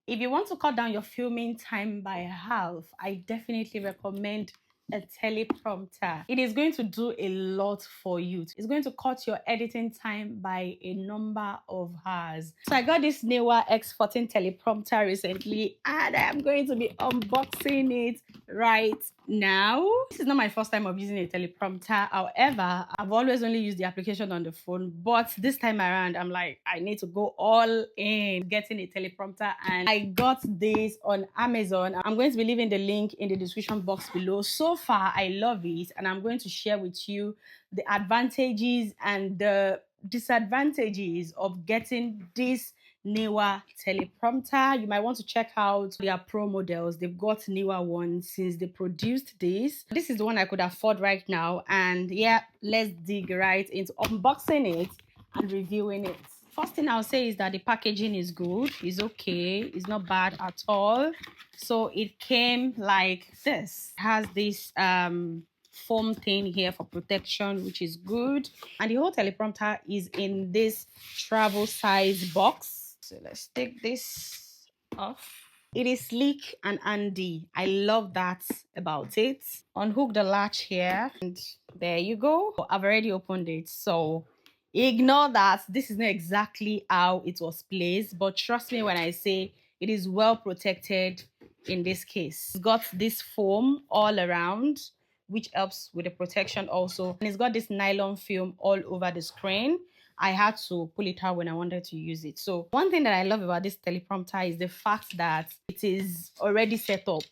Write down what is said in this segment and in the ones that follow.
If you want to cut down your filming time by half, I definitely recommend a teleprompter. It is going to do a lot for you. It's going to cut your editing time by a number of hours. So I got this Neewer X14 teleprompter recently, and I am going to be unboxing it right now. This is not my first time of using a teleprompter. However, I've always only used the application on the phone, but this time around I'm like, I need to go all in getting a teleprompter, and I got this on Amazon. I'm going to be leaving the link in the description box below. So far I love it, and I'm going to share with you the advantages and the disadvantages of getting this Neewer teleprompter. You might want to check out their pro models. They've got newer ones since they produced this. This is the one I could afford right now, and yeah, let's dig right into unboxing it and reviewing it. First thing I'll say is that the packaging is good. It's okay. It's not bad at all. So it came like this. It has this foam thing here for protection, which is good. And the whole teleprompter is in this travel size box. So let's take this off. It is sleek and handy. I love that about it. Unhook the latch here, and there you go. I've already opened it, so ignore that. This is not exactly how it was placed, but trust me when I say it is well protected in this case. It's got this foam all around, which helps with the protection also. And it's got this nylon film all over the screen. I had to pull it out when I wanted to use it. So one thing that I love about this teleprompter is the fact that it is already set up.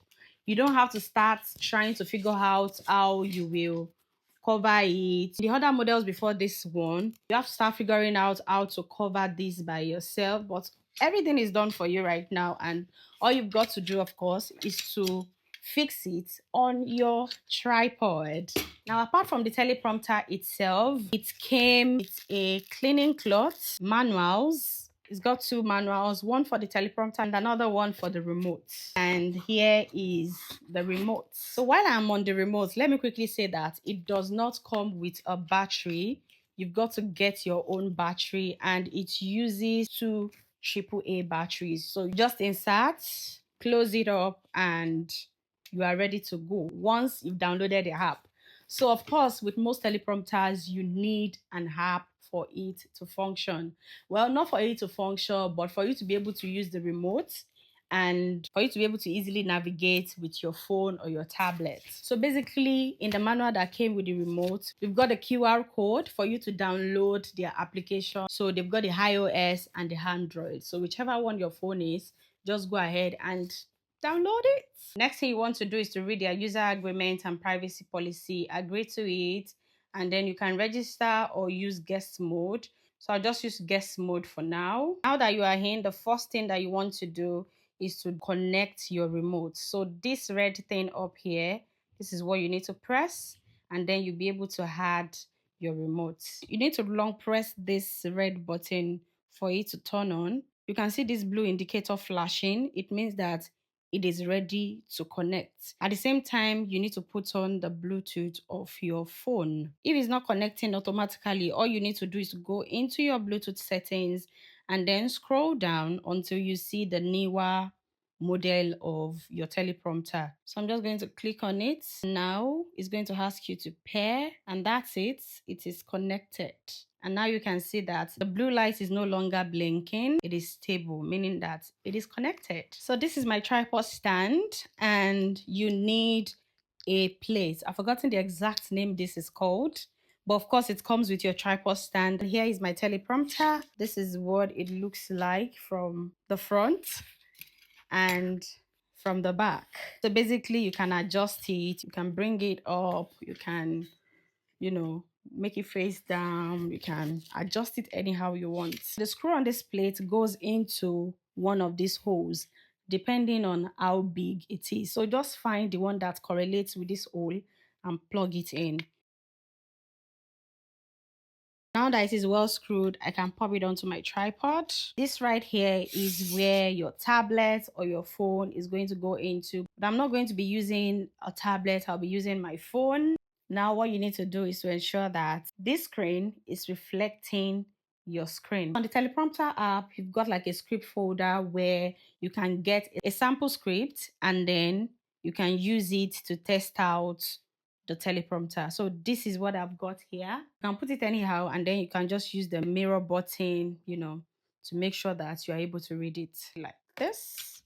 You don't have to start trying to figure out how you will cover it. The other models before this one, you have to start figuring out how to cover this by yourself, but everything is done for you right now, and all you've got to do, of course, is to fix it on your tripod. Now, apart from the teleprompter itself, it came with a cleaning cloth, manuals. It's got two manuals, one for the teleprompter and another one for the remote. And here is the remote. So while I'm on the remote, let me quickly say that it does not come with a battery. You've got to get your own battery, and it uses two AAA batteries. So just insert, close it up, and you are ready to go once you've downloaded the app. So of course, with most teleprompters, you need an app for it to function. Well, not for it to function, but for you to be able to use the remote and for you to be able to easily navigate with your phone or your tablet. So basically, in the manual that came with the remote, we've got a QR code for you to download their application. So they've got the iOS and the Android. So whichever one your phone is, just go ahead and download it. Next thing you want to do is to read their user agreement and privacy policy, agree to it, and then you can register or use guest mode. So I'll just use guest mode for now. Now that you are in, the first thing that you want to do is to connect your remote. So this red thing up here, this is what you need to press, and then you'll be able to add your remote. You need to long press this red button for it to turn on. You can see this blue indicator flashing. It means that it is ready to connect. At the same time, you need to put on the Bluetooth of your phone. If it's not connecting automatically, all you need to do is to go into your Bluetooth settings and then scroll down until you see the Neewer model of your teleprompter. So I'm just going to click on it. Now it's going to ask you to pair, and that's it. It is connected. And now you can see that the blue light is no longer blinking. It is stable, meaning that it is connected. So this is my tripod stand, and you need a plate. I've forgotten the exact name this is called, but of course it comes with your tripod stand. Here is my teleprompter. This is what it looks like from the front and from the back. So basically you can adjust it, you can bring it up, you can, make it face down, you can adjust it anyhow you want. The screw on this plate goes into one of these holes depending on how big it is. So just find the one that correlates with this hole and plug it in. Now that it is well screwed, I can pop it onto my tripod. This right here is where your tablet or your phone is going to go into. But I'm not going to be using a tablet, I'll be using my phone. Now what you need to do is to ensure that this screen is reflecting your screen. On the teleprompter app, you've got like a script folder where you can get a sample script and then you can use it to test out the teleprompter. So this is what I've got here. You can put it anyhow and then you can just use the mirror button, to make sure that you're able to read it like this.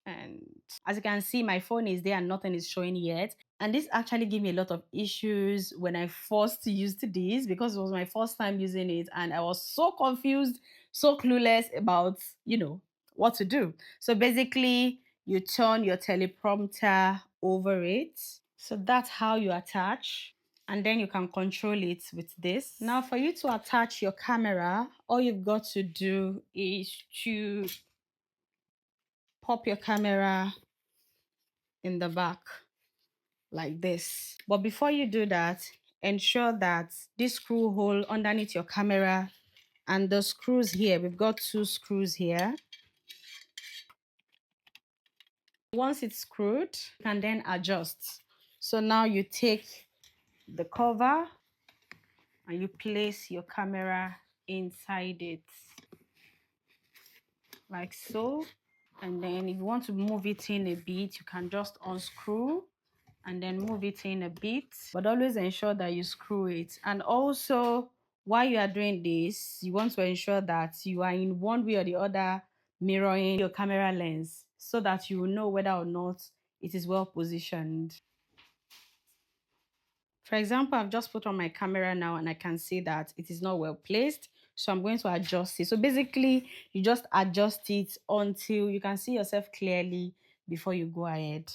And as you can see, my phone is there and nothing is showing yet. And this actually gave me a lot of issues when I first used this because it was my first time using it and I was so confused, so clueless about, what to do. So basically, you turn your teleprompter over it. So that's how you attach. And then you can control it with this. Now, for you to attach your camera, all you've got to do is to pop your camera in the back like this. But before you do that, ensure that this screw hole underneath your camera and the screws here, we've got 2 screws here. Once it's screwed, you can then adjust. So now you take the cover and you place your camera inside it like so. And then if you want to move it in a bit, you can just unscrew and then move it in a bit, but always ensure that you screw it. And also, while you are doing this, you want to ensure that you are in one way or the other mirroring your camera lens so that you will know whether or not it is well positioned. For example, I've just put on my camera now and I can see that it is not well placed. So I'm going to adjust it. So basically, you just adjust it until you can see yourself clearly before you go ahead.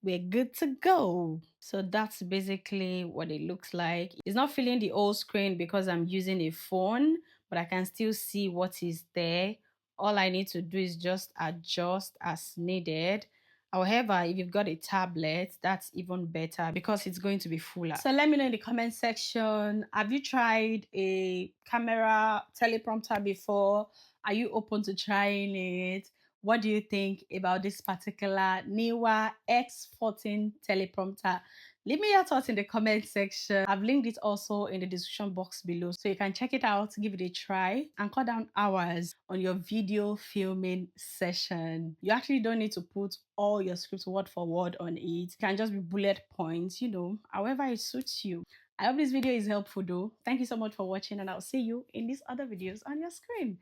We're good to go. So that's basically what it looks like. It's not filling the whole screen because I'm using a phone, but I can still see what is there. All I need to do is just adjust as needed. However, if you've got a tablet, that's even better because it's going to be fuller. So let me know in the comment section, have you tried a camera teleprompter before? Are you open to trying it? What do you think about this particular Neewer X14 teleprompter? Leave me your thoughts in the comment section. I've linked it also in the description box below so you can check it out, give it a try, and cut down hours on your video filming session. You actually don't need to put all your scripts word for word on it. It can just be bullet points, however it suits you. I hope this video is helpful though. Thank you so much for watching and I'll see you in these other videos on your screen.